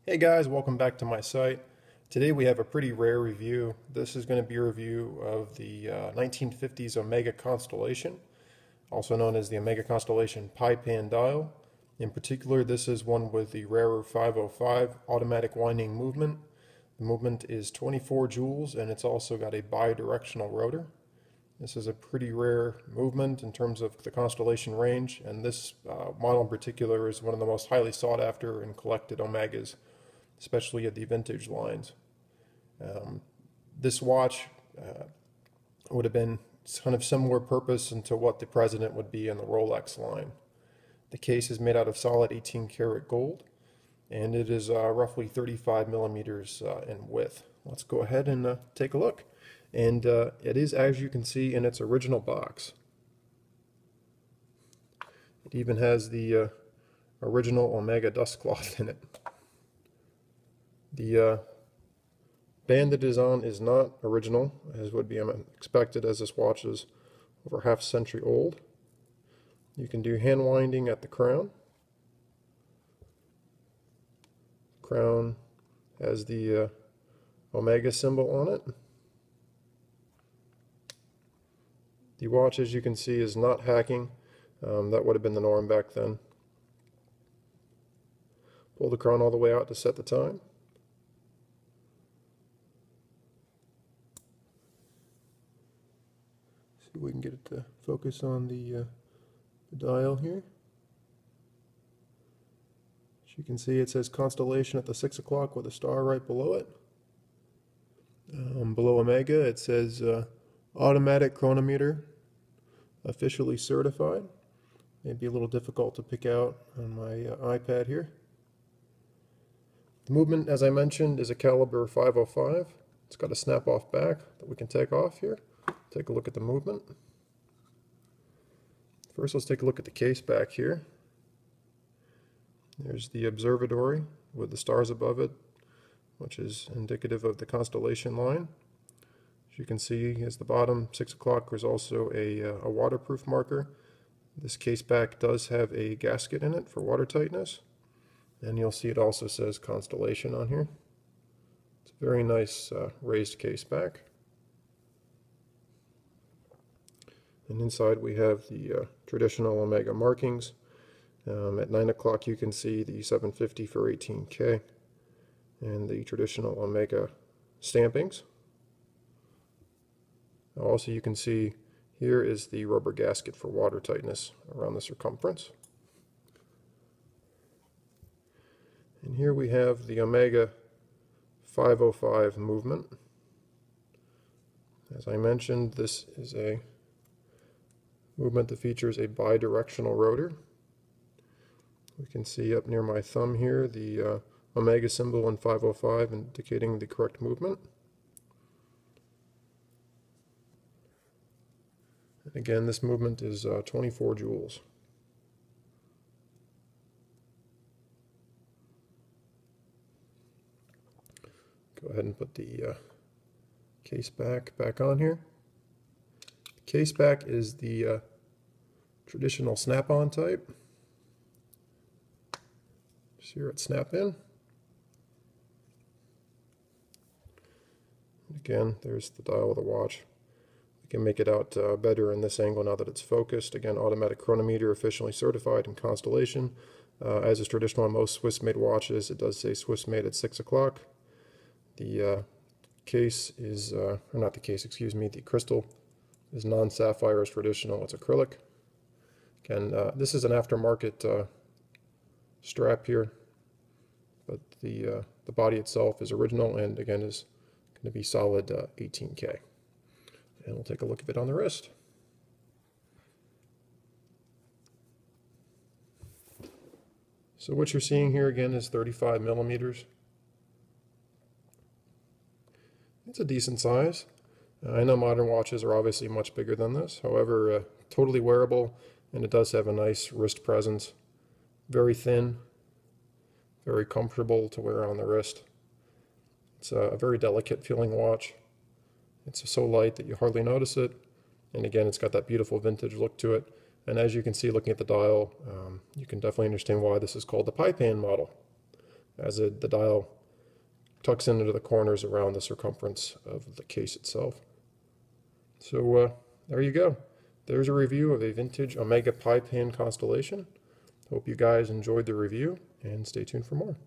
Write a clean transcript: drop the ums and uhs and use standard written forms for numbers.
Hey guys, welcome back to my site. Today we have a pretty rare review. This is going to be a review of the 1950s Omega Constellation, also known as the Omega Constellation Pie Pan dial. In particular, this is one with the rarer 505 automatic winding movement. The movement is 24 joules and it's also got a bi-directional rotor. This is a pretty rare movement in terms of the Constellation range, and this model in particular is one of the most highly sought after and collected Omegas, especially at the vintage lines. This watch would have been kind of similar purpose into what the President would be in the Rolex line. The case is made out of solid 18 karat gold, and it is roughly 35 millimeters in width. Let's go ahead and take a look. And it is, as you can see, in its original box. It even has the original Omega dust cloth in it. The band that it is on is not original, as would be expected, as this watch is over half a century old. You can do hand winding at the crown. The crown has the Omega symbol on it. The watch, as you can see, is not hacking. That would have been the norm back then. Pull the crown all the way out to set the time. See if we can get it to focus on the dial here. As you can see, it says Constellation at the 6 o'clock with a star right below it. Below Omega, it says automatic chronometer, officially certified. Maybe a little difficult to pick out on my iPad here. The movement, as I mentioned, is a caliber 505. It's got a snap-off back that we can take off here. Take a look at the movement. First, let's take a look at the case back here. There's the observatory with the stars above it, which is indicative of the Constellation line. As you can see, as the bottom 6 o'clock, there's also a waterproof marker. This case back does have a gasket in it for water tightness, and you'll see it also says Constellation on here. It's a very nice raised case back. And inside we have the traditional Omega markings. At 9 o'clock you can see the 750 for 18K and the traditional Omega stampings. Also, you can see here is the rubber gasket for water tightness around the circumference. And here we have the Omega 505 movement. As I mentioned, this is a movement that features a bi-directional rotor. We can see up near my thumb here the Omega symbol in 505 indicating the correct movement. Again, this movement is 24 joules. Go ahead and put the case back on here. The case back is the traditional snap-on type. Just here at snap-in. Again, there's the dial of the watch. You can make it out better in this angle now that it's focused. Again, automatic chronometer, officially certified in Constellation. As is traditional on most Swiss-made watches, it does say Swiss-made at 6 o'clock. The case is, or not the case, excuse me, the crystal is non-sapphire as traditional. It's acrylic. Again, this is an aftermarket strap here, but the body itself is original and again is going to be solid 18K. And we'll take a look at it on the wrist. So what you're seeing here again is 35 millimeters. It's a decent size. I know modern watches are obviously much bigger than this. However, totally wearable, and it does have a nice wrist presence. Very thin, very comfortable to wear on the wrist. It's a very delicate feeling watch. It's so light that you hardly notice it, and again it's got that beautiful vintage look to it. And as you can see looking at the dial, you can definitely understand why this is called the Pie Pan model. as the dial tucks into the corners around the circumference of the case itself. So there you go. There's a review of a vintage Omega Pie Pan Constellation. Hope you guys enjoyed the review, and stay tuned for more.